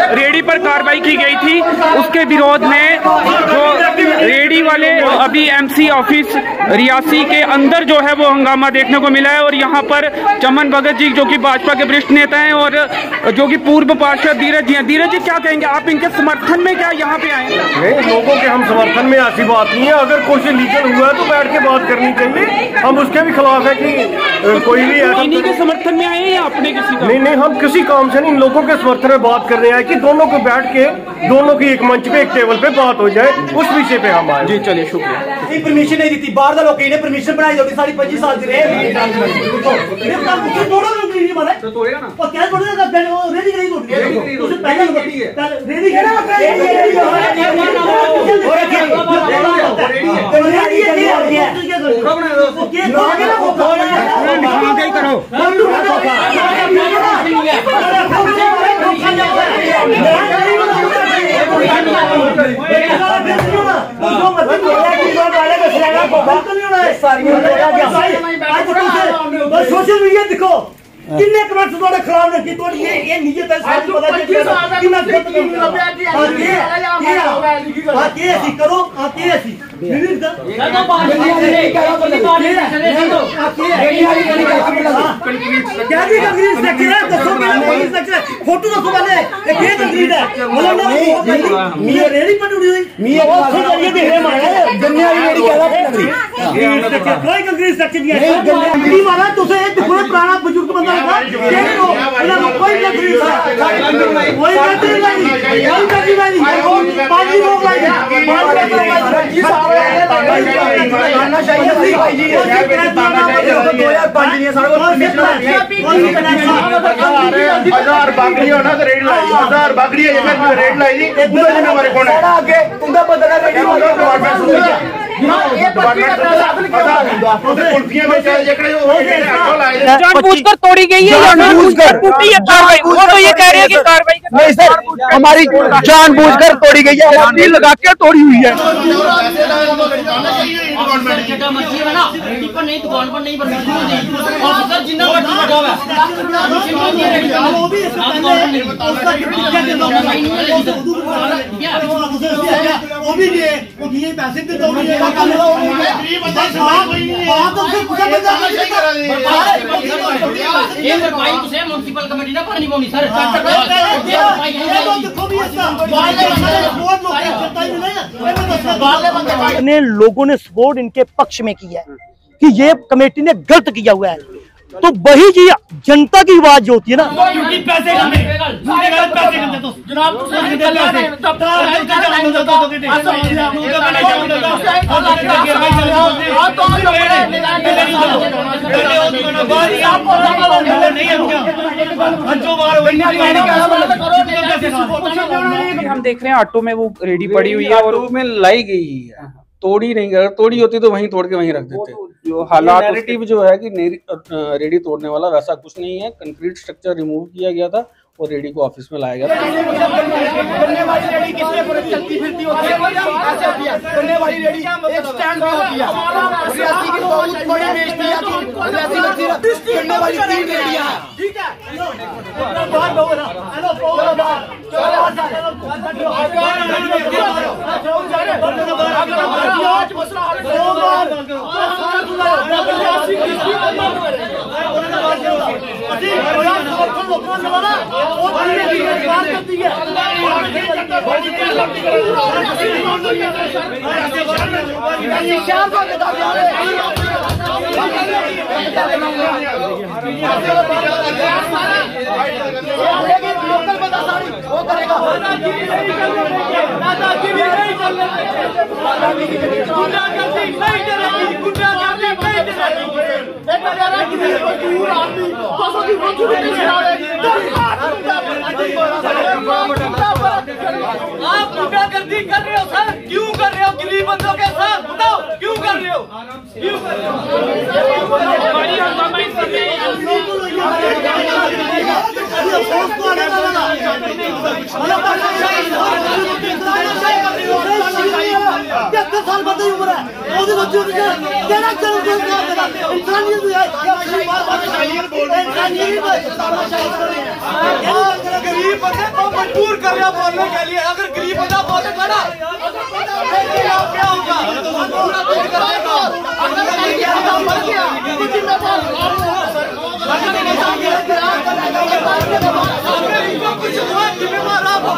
Ready पर कार्रवाई की गई थी उसके विरोध में जो रेडी वाले अभी एमसी ऑफिस रियासी के अंदर जो है वो हंगामा देखने को मिला है। और यहाँ पर चमन भगत जी जो कि भाजपा के वरिष्ठ नेता हैं और जो कि पूर्व पार्षद धीरज जी हैं। धीरज जी क्या कहेंगे आप, इनके समर्थन में क्या यहाँ पे आए? नहीं, लोगों के हम समर्थन में ऐसी बात नहीं है। अगर कुछ लीगल हुआ है तो बैठ के बात करनी चाहिए। हम उसके भी खिलाफ है कि कोई भी इन्हीं के समर्थन में आए या अपने किसी का? नहीं, हम किसी काम से नहीं, इन लोगों के समर्थन में बात कर रहे हैं कि दोनों को बैठ के दोनों की एक मंच पे एक टेबल पे बात हो जाए, उस विषय पे हम आए। जी चलिए, शुक्रिया। परमिशन नहीं दी बाहर लोग ने परमिशन बनाई होगी सारी 25 साल की रहे सोशल मीडिया देखो किन्ने कमेंट थोड़े खराब ने की थोड़ी ये नियत है सारी पता है कि मैं गलत नहीं कर रहा। हां के ऐसी करो, हां के ऐसी विविध तो बात क्या भी कंक्रीट स्ट्रक्चर है दसो क्या कंक्रीट स्ट्रक्चर फोटो दसो पहले ये कंक्रीट है मतलब ये रेडी पर उड़ी हुई मी ये देखे मारा गन्ने वाली रेडी क्या लग रही कोई कंक्रीट स्ट्रक्चर नहीं है गन्ने मारा तो से एक देखो पुराना बुजुर्ग बंदा था कोई कंक्रीट कोई कंक्रीट नहीं पानी लोग लाए आना चाहिए भाई जी 1000 बागड़ी हो ना तो रेड लाई 1000 बागड़ी है जगह रेड लाई जी हमारे कौन है आगे तुमका बदला रेडी हो गया जानबूझकर तोड़ी गई है, जानबूझकर टूटी है कार्रवाई। वो तो ये कह रहे हैं कि कार्रवाई नहीं सर, हमारी जानबूझकर तोड़ी गई है, हमने लगा के तोड़ी हुई है। म्युनिसिपल कमेटी ना पानी पानी सर ने लोगों ने सपोर्ट इनके पक्ष में किया है कि ये कमेटी ने गलत किया हुआ है, तो वही जी जनता की आवाज जो होती है ना, क्योंकि पैसे हम देख रहे हैं ऑटो में वो रेडी पड़ी हुई है और में लाई गई है, तोड़ी नहीं, अगर तोड़ी होती तो वहीं तोड़ के वहीं रख देते। जो हालात नैरेटिव जो है कि रेडी तोड़ने वाला वैसा कुछ नहीं है। कंक्रीट स्ट्रक्चर रिमूव किया गया था और रेडी को ऑफिस में लाया गया। गन्ने वाली रेडी किसके चलती फिरती होती है? ऐसे होती है गन्ने वाली रेडी, एक स्टैंड पे होती है। रियासी की बहुत बड़ी बेइज्जती है रियासी में, गन्ने वाली 3 रेडियां हैं। ठीक है, लोकल बता सारी वो करेगा। आप गुंडागर्दी कर रहे हो सर, क्यों कर रहे हो? गरीब बंदों के साथ बताओ क्यों कर रहे हो? क्यों कर रहे साल बंदे उम्र है, गरीब बंदे को मजबूर कर रहे हो बोलने के लिए। अगर गरीब बंदा बोले बड़ा क्या होगा? जिम्मेवार आप हो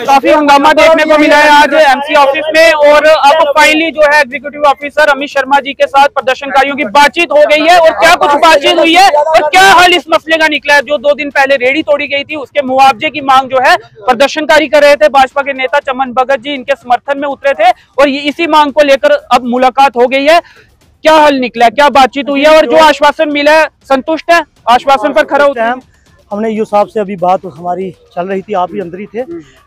काफी हंगामा देखने को मिला है आज एमसी ऑफिस में। और अब फाइनली जो है एग्जीक्यूटिव ऑफिसर अमित शर्मा जी के साथ प्रदर्शनकारियों की बातचीत हो गई है। और क्या कुछ बातचीत हुई है और क्या हल इस मसले का निकला है? जो 2 दिन पहले रेडी तोड़ी गई थी उसके मुआवजे की मांग जो है प्रदर्शनकारी कर रहे थे। भाजपा के नेता चमन भगत जी इनके समर्थन में उतरे थे और इसी मांग को लेकर अब मुलाकात हो गई है। क्या हल निकला है, क्या बातचीत हुई है और जो आश्वासन मिला है संतुष्ट है? आश्वासन पर खरा उतरे हैं। हमने यूँ साहब से अभी बात हमारी चल रही थी, आप ही अंदर ही थे,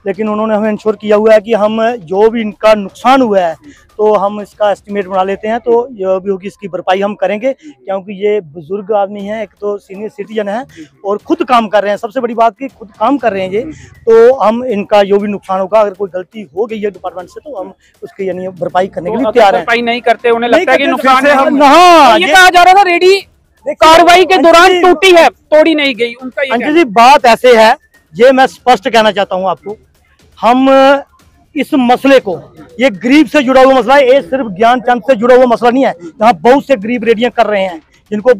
लेकिन उन्होंने हमें इंश्योर किया हुआ है कि हम जो भी इनका नुकसान हुआ है तो हम इसका एस्टिमेट बना लेते हैं, तो जो भी होगी इसकी भरपाई हम करेंगे, क्योंकि ये बुजुर्ग आदमी हैं, एक तो सीनियर सिटीजन है और खुद काम कर रहे हैं। सबसे बड़ी बात कि खुद काम कर रहे हैं ये, तो हम इनका जो भी नुकसान होगा, अगर कोई गलती हो गई है डिपार्टमेंट से तो हम उसकी यानी भरपाई करने के लिए तैयार हैं। भरपाई नहीं करते उन्हें लगता है कि नुकसान ये कहा जा रहा था रेडी कार्रवाई के दौरान टूटी है, तोड़ी नहीं गई, उनका ये अंजलि जी बात ऐसे है, ये मैं स्पष्ट कहना चाहता हूँ आपको, हम इस मसले को, ये गरीब से जुड़ा हुआ मसला है, ये सिर्फ ज्ञानचंद से जुड़ा हुआ मसला नहीं है। यहाँ बहुत से गरीब रेडियां कर रहे हैं जिनको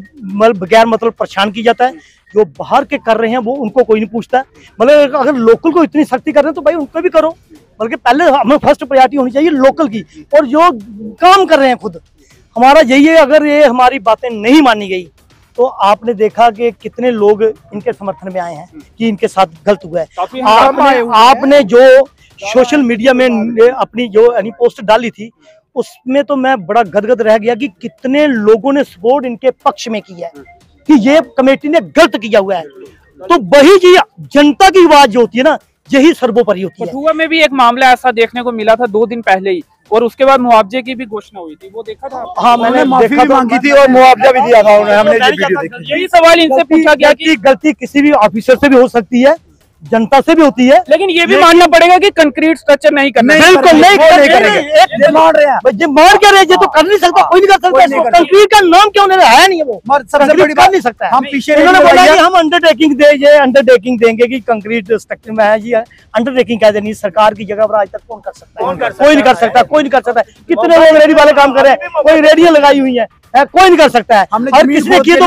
बगैर मतलब परेशान की जाता है। जो बाहर के कर रहे हैं वो उनको कोई नहीं पूछता है। मतलब अगर लोकल को इतनी सख्ती कर रहे हैं तो भाई उनको भी करो, बल्कि पहले हमें फर्स्ट प्रायोरिटी होनी चाहिए लोकल की। और जो काम कर रहे हैं खुद, हमारा यही है, अगर ये हमारी बातें नहीं मानी गई तो आपने देखा कि कितने लोग इनके समर्थन में आए हैं कि इनके साथ गलत हुआ है। आपने जो सोशल मीडिया में अपनी जो यानी पोस्ट डाली थी उसमें तो मैं बड़ा गदगद रह गया कि कितने लोगों ने सपोर्ट इनके पक्ष में किया है कि ये कमेटी ने गलत किया हुआ है। तो वही जी जनता की आवाज जो होती है ना, यही सर्वोपरि होती है। कठुआ में भी एक मामला ऐसा देखने को मिला था 2 दिन पहले ही, और उसके बाद मुआवजे की भी घोषणा हुई थी, वो देखा था? हाँ, मैंने माफी भी मांगी थी और मुआवजा भी दिया था उन्होंने। हमने यही सवाल इनसे पूछा गया कि गलती किसी भी ऑफिसर से भी हो सकती है, जनता से भी होती है, लेकिन ये भी मानना पड़ेगा कि कंक्रीट स्ट्रक्चर नहीं करना। बिल्कुल नहीं करेंगे। मान रहे हैं जी, मान क्या रहे तो कर नहीं सकता, कोई नहीं कर सकता। कंक्रीट का नाम क्यों है नहीं है वो, सबसे बड़ी बात नहीं सकता है। हम पीछे उन्होंने बोला कि हम अंडरटेकिंग दे, ये अंडरटेकिंग देंगे कि कंक्रीट स्ट्रक्चर में है जी, अंडरटेकिंग कह देनी। सरकार की जगह पर आज तक कौन कर सकता है? कोई नहीं कर सकता, कोई नहीं कर सकता। कितने लोग रेडी वाले काम कर रहे हैं, कोई रेडियां लगाई हुई है, कोई नहीं कर सकता है। और किसने की तो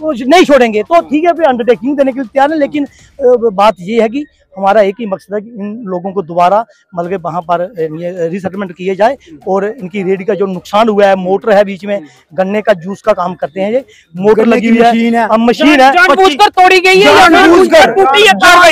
वो नहीं छोड़ेंगे, तो ठीक है, अंडरटेकिंग देने के लिए तैयार है। लेकिन बात ये है कि हमारा एक ही मकसद है कि इन लोगों को दोबारा मतलब वहाँ पर रिसेटलमेंट किए जाए और इनकी रेडी का जो नुकसान हुआ है, मोटर है बीच में, गन्ने का जूस का काम करते हैं, ये मोटर लगी हुई है, मशीन है, जानबूझकर तोड़ी गई है,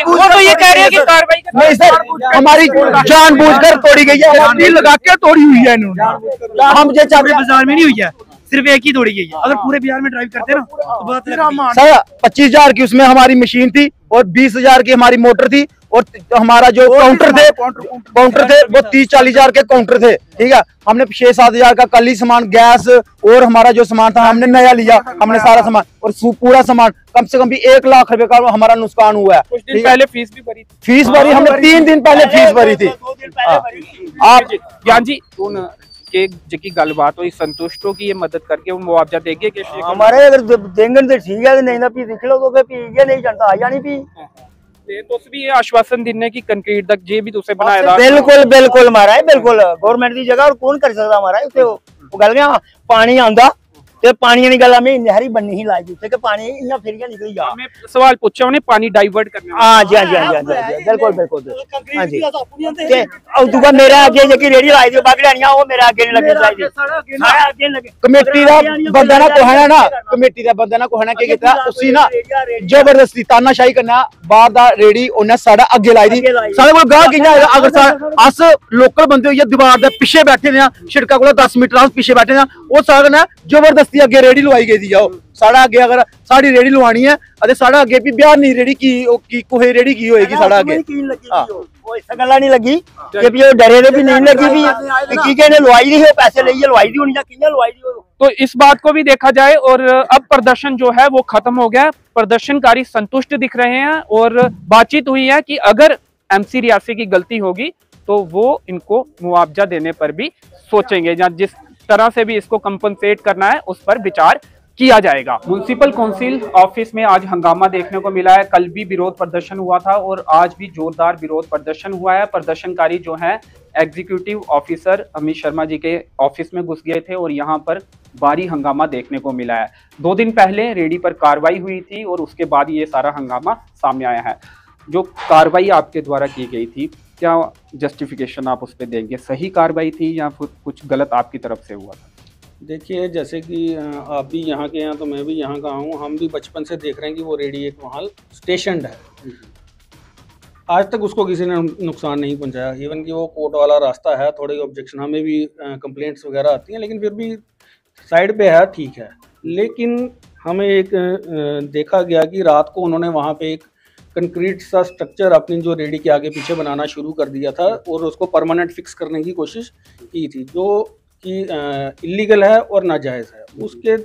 वो तो ये कह रहे हैं कि कार्रवाई नहीं सर, हमारी जानबूझकर तोड़ी गई है, लगा के तोड़ी हुई है इन्होंने। हम ये चाहते बाजार में नहीं हुई है, सिर्फ एक ही तोड़ी गई है। अगर पूरे बिहार में ड्राइव करते ना तो बात सर 25,000 की उसमें हमारी मशीन थी और 20,000 की हमारी मोटर थी और हमारा जो काउंटर थे वो 30-40 हजार के काउंटर थे। ठीक है, हमने 6-7 हजार का कल ही सामान, गैस और हमारा जो सामान था हमने नया लिया, हमने सारा सामान और पूरा सामान कम से कम भी 1 लाख रुपए का हमारा नुकसान हुआ है। कुछ दिन पहले फीस भी भरी थी, फीस भरी हमने 3 दिन पहले फीस भरी थी। आप ज्ञान जी के जकी गलबात हुई, संतुष्ट हो कि ये मदद करके वो मुआवजा देंगे कि हमारे अगर देंगे तो ठीक है, नहीं ना पी देख लो तो पी नहीं जानता आ जानी पी तो भी ये आश्वासन दिने की कंक्रीट तक जे भी तुसे बनाया बिल्कुल मारा है, बिल्कुल गवर्नमेंट की जगह और कौन कर सकता हमारा है वो गल गया पानी आंदा ते पानी नी गला में नहरी बननी ही लाज थे कि पानी इन्ना फिर गया निकल जा। मैं सवाल पूछा उन्हें पानी डाइवर्ट करना। हां जी बिल्कुल हां जी ते और दूसरा मेरा आगे जकी रेडी लाई दी बागड़ियां वो मेरा आगे नहीं लगनी चाहिए, सारा आगे लगे। कमेटी दा बंदा ना कोहना ना, कमेटी दा बंदा ना कोहना के कीता उसी ना जबरदस्ती तानाशाही करना बाहर दा रेडी उन्हें साड़ा अगे लाई दी। सारे कोल गाह कियां अगर अस लोकल बंदे होइए दीवार दे पीछे बैठे ने, छिड़का कोल 10 मीटर अस पीछे बैठे ने, वो सारा ना जबरदस्ती अगे रेडी लवाई गई थी। जाओ साड़ा अगे अगर साड़ी रेडी लवानी है अरे साड़ा अगे भी बिहार नहीं रेडी की कोई रेडी की होएगी साड़ा अगे वो इस गल्ला नहीं लगी कि भी डरे ने भी नहीं लगी भी की के ने लवाई दी हो पैसे लेके लवाई दी होनी या किया लवाई दी हो। तो इस बात को भी देखा जाए और अब प्रदर्शन जो है वो खत्म हो गया, प्रदर्शनकारी संतुष्ट दिख रहे हैं और बातचीत हुई है कि अगर एमसी रियासी की गलती होगी तो वो इनको मुआवजा देने पर भी सोचेंगे, या जिस तरह से भी इसको कंपनसेट करना है उस पर विचार किया जाएगा। म्युनिसिपल काउंसिल ऑफिस में आज हंगामा देखने को मिला है। कल भी विरोध प्रदर्शन हुआ था और आज भी जोरदार विरोध प्रदर्शन हुआ है। प्रदर्शनकारी जो हैं एग्जीक्यूटिव ऑफिसर अमित शर्मा जी के ऑफिस में घुस गए थे और यहाँ पर भारी हंगामा देखने को मिला है। 2 दिन पहले रेडी पर कार्रवाई हुई थी और उसके बाद ये सारा हंगामा सामने आया है। जो कार्रवाई आपके द्वारा की गई थी, क्या जस्टिफिकेशन आप उस पर देंगे? सही कार्रवाई थी या फिर कुछ गलत आपकी तरफ से हुआ था? देखिए, जैसे कि आप भी यहाँ के हैं तो मैं भी यहाँ का हूँ, हम भी बचपन से देख रहे हैं कि वो रेडी एक वहाँ स्टेशन है, आज तक उसको किसी ने नुकसान नहीं पहुँचाया। इवन कि वो कोर्ट वाला रास्ता है, थोड़ी ऑब्जेक्शन हमें भी कंप्लेंट्स वगैरह आती हैं, लेकिन फिर भी साइड पे है, ठीक है। लेकिन हमें एक देखा गया कि रात को उन्होंने वहाँ पे एक कंक्रीट सा स्ट्रक्चर अपनी जो रेडी के आगे पीछे बनाना शुरू कर दिया था और उसको परमानेंट फिक्स करने की कोशिश की थी, जो कि इलीगल है और नाजायज़ है। उसके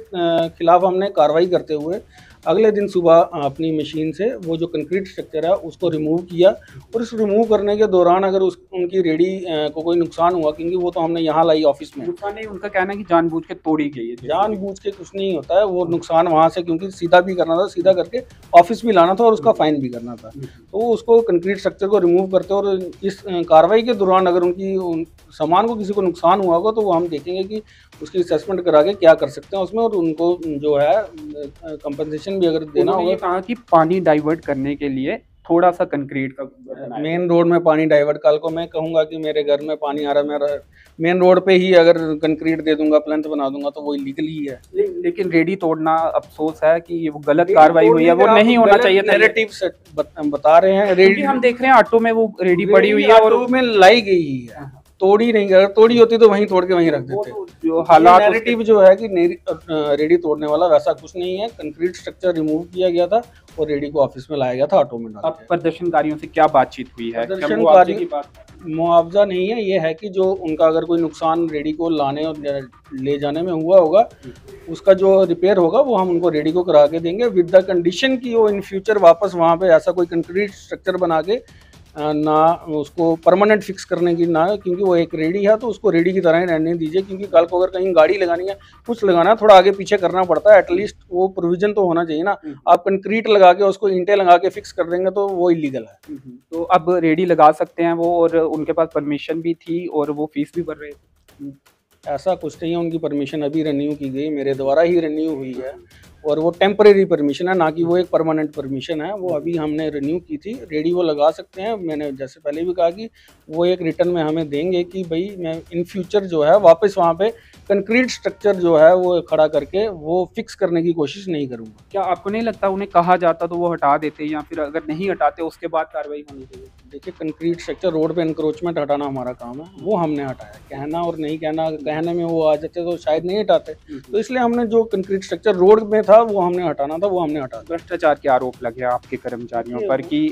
खिलाफ हमने कार्रवाई करते हुए अगले दिन सुबह अपनी मशीन से वो जो कंक्रीट स्ट्रक्चर है उसको रिमूव किया और इस रिमूव करने के दौरान अगर उनकी रेडी को कोई नुकसान हुआ, क्योंकि वो तो हमने यहाँ लाई ऑफिस में, नुकसान नहीं, उनका कहना है कि जानबूझ के तोड़ी गई है। जानबूझ के कुछ नहीं होता है, वो नुकसान वहाँ से, क्योंकि सीधा भी करना था, सीधा करके ऑफिस भी लाना था और उसका फाइन भी करना था, तो उसको कंक्रीट स्ट्रक्चर को रिमूव करते और इस कार्रवाई के दौरान अगर उनकी सामान को किसी को नुकसान हुआ होगा तो वो हम देखेंगे कि उसकी असेसमेंट करा के क्या कर सकते हैं उसमें, और उनको जो है कंपनसेशन भी अगर देना होगा। कहा कि पानी डाइवर्ट करने के लिए थोड़ा सा कंक्रीट का मेन रोड में पानी डाइवर्ट, कल को मैं कहूँगा कि मेरे घर में पानी आ रहा है, मेरा मेन रोड पे ही अगर कंक्रीट दे दूंगा, प्लेंथ बना दूंगा तो वो इलीगल ही है। लेकिन रेडी तोड़ना, अफसोस है कि ये वो गलत कार्रवाई हुई है, वो नहीं होना चाहिए था। नैरेटिव से बता रहे हैं, रेडी हम देख रहे हैं ऑटो में वो रेडी पड़ी हुई है और में लाई गई है, तोड़ी नहीं, अगर तोड़ी होती तो वहीं तोड़ के वहीं रख देते। जो हालात नैरेटिव जो है कि रेडी तोड़ने वाला वैसा कुछ नहीं है, कंक्रीट स्ट्रक्चर रिमूव किया गया था और रेडी को ऑफिस में लाया गया था ऑटो में। अब प्रदर्शनकारियों से क्या बातचीत हुई है? प्रदर्शनकारी की बात मुआवजा नहीं है, ये है कि जो उनका अगर कोई नुकसान रेडी को लाने और ले जाने में हुआ होगा, उसका जो रिपेयर होगा वो हम उनको रेडी को करा के देंगे, विद द कंडीशन कि वो इन फ्यूचर वापस वहाँ पे ऐसा कोई कंक्रीट स्ट्रक्चर बना के ना उसको परमानेंट फिक्स करने की ना, क्योंकि वो एक रेडी है तो उसको रेडी की तरह ही रहने दीजिए, क्योंकि कल को अगर कहीं गाड़ी लगानी है, कुछ लगाना है, थोड़ा आगे पीछे करना पड़ता है, एटलीस्ट वो प्रोविजन तो होना चाहिए ना। आप कंक्रीट लगा के उसको ईंटें लगा के फिक्स कर देंगे तो वो इलीगल है। तो अब रेडी लगा सकते हैं वो, और उनके पास परमिशन भी थी और वो फीस भी भर रहे थे? ऐसा कुछ नहीं है, उनकी परमिशन अभी रिन्यू की गई, मेरे द्वारा ही रिन्यू हुई है और वो टेम्परेरी परमिशन है, ना कि वो एक परमानेंट परमिशन है। वो अभी हमने रिन्यू की थी। रेडी वो लगा सकते हैं। मैंने जैसे पहले भी कहा कि वो एक रिटर्न में हमें देंगे कि भाई मैं इन फ्यूचर जो है वापस वहाँ पे कंक्रीट स्ट्रक्चर जो है वो खड़ा करके वो फिक्स करने की कोशिश नहीं करूँगा। क्या आपको नहीं लगता उन्हें कहा जाता तो वो हटा देते, या फिर अगर नहीं हटाते उसके बाद कार्रवाई होनी चाहिए? देखिए, कंक्रीट स्ट्रक्चर, रोड पे इंक्रोचमेंट हटाना हमारा काम है, वो हमने हटाया। कहना और नहीं कहना, कहने में वो आ जाते तो शायद नहीं हटाते, तो इसलिए हमने जो कंक्रीट स्ट्रक्चर रोड में था वो हमने हटाना था, वो हमने हटा दिया। भ्रष्टाचार के आरोप लगे आपके कर्मचारियों पर कि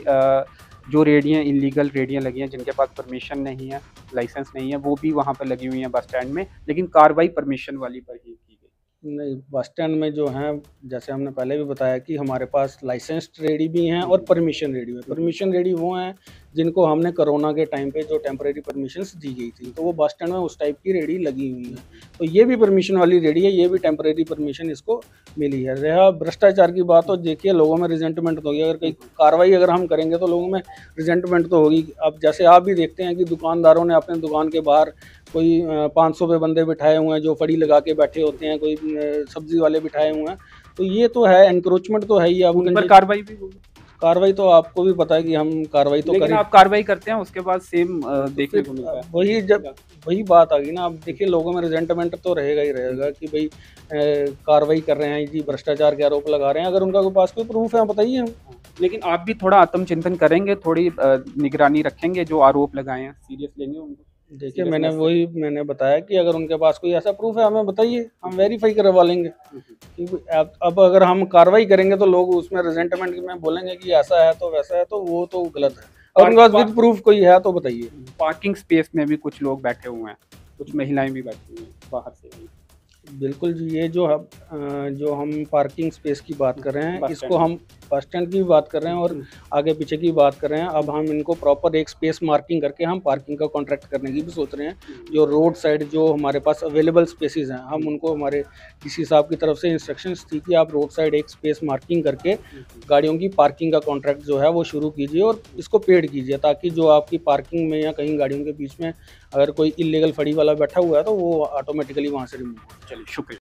जो रेडियाँ, इलीगल रेडियाँ लगी हैं जिनके पास परमिशन नहीं है, लाइसेंस नहीं है, वो भी वहाँ पर लगी हुई हैं बस स्टैंड में, लेकिन कार्रवाई परमिशन वाली पर ही की गई। नहीं, बस स्टैंड में जो है, जैसे हमने पहले भी बताया कि हमारे पास लाइसेंस्ड रेडी भी हैं और परमिशन रेडी है। परमिशन रेडी वो हैं जिनको हमने कोरोना के टाइम पे जो टेम्परेरी परमिशंस दी गई थी, तो वो बस स्टैंड में उस टाइप की रेडी लगी हुई है। तो ये भी परमिशन वाली रेडी है, ये भी टेम्परेरी परमिशन इसको मिली है। रहा भ्रष्टाचार की बात, तो देखिए लोगों में रिजेंटमेंट तो होगी। अगर कोई कार्रवाई अगर हम करेंगे तो लोगों में रिजेंटमेंट तो होगी। अब जैसे आप भी देखते हैं कि दुकानदारों ने अपने दुकान के बाहर कोई 500 पे बंदे बिठाए हुए हैं जो फड़ी लगा के बैठे होते हैं, कोई सब्जी वाले बिठाए हुए हैं, तो ये तो है, एनक्रोचमेंट तो है ही। अब उन पर कार्रवाई भी होगी। कार्रवाई तो आपको भी पता है कि हम कार्रवाई तो लेकिन आप कार्रवाई करते हैं उसके बाद सेम देखने को मिलता है। वही जब वही बात आ गई ना। अब देखिए लोगों में रिजेंटमेंट तो रहेगा ही रहेगा कि भाई कार्रवाई कर रहे हैं जी, भ्रष्टाचार के आरोप लगा रहे हैं। अगर उनका कोई पास कोई प्रूफ है बताइए हम। लेकिन आप भी थोड़ा आत्मचिंतन करेंगे, थोड़ी निगरानी रखेंगे, जो आरोप लगाए हैं सीरियस लेंगे उनको। देखिए मैंने बताया कि अगर उनके पास कोई ऐसा प्रूफ है हमें बताइए, हम वेरीफाई करवा लेंगे। अब अगर हम कार्रवाई करेंगे तो लोग उसमें रिजेंटमेंट में बोलेंगे कि ऐसा है तो वैसा है, तो वो तो गलत है। और उनके पास विद प्रूफ कोई है तो बताइए। पार्किंग स्पेस में भी कुछ लोग बैठे हुए हैं, कुछ महिलाएं भी बैठी हुई हैं बाहर से भी। बिल्कुल जी, ये जो हम पार्किंग स्पेस की बात कर रहे हैं, इसको हम बस स्टैंड की भी बात कर रहे हैं और आगे पीछे की बात कर रहे हैं। अब हम इनको प्रॉपर एक स्पेस मार्किंग करके हम पार्किंग का कॉन्ट्रैक्ट करने की भी सोच रहे हैं। जो रोड साइड जो हमारे पास अवेलेबल स्पेसेस हैं, हम उनको, हमारे डीसी साहब की तरफ से इंस्ट्रक्शंस थी कि आप रोड साइड एक स्पेस मार्किंग करके गाड़ियों की पार्किंग का कॉन्ट्रैक्ट जो है वो शुरू कीजिए और इसको पेड कीजिए, ताकि जो आपकी पार्किंग में या कहीं गाड़ियों के बीच में अगर कोई इलीगल फड़ी वाला बैठा हुआ है तो वो ऑटोमेटिकली वहाँ से रिमूव हो। चलिए, शुक्रिया।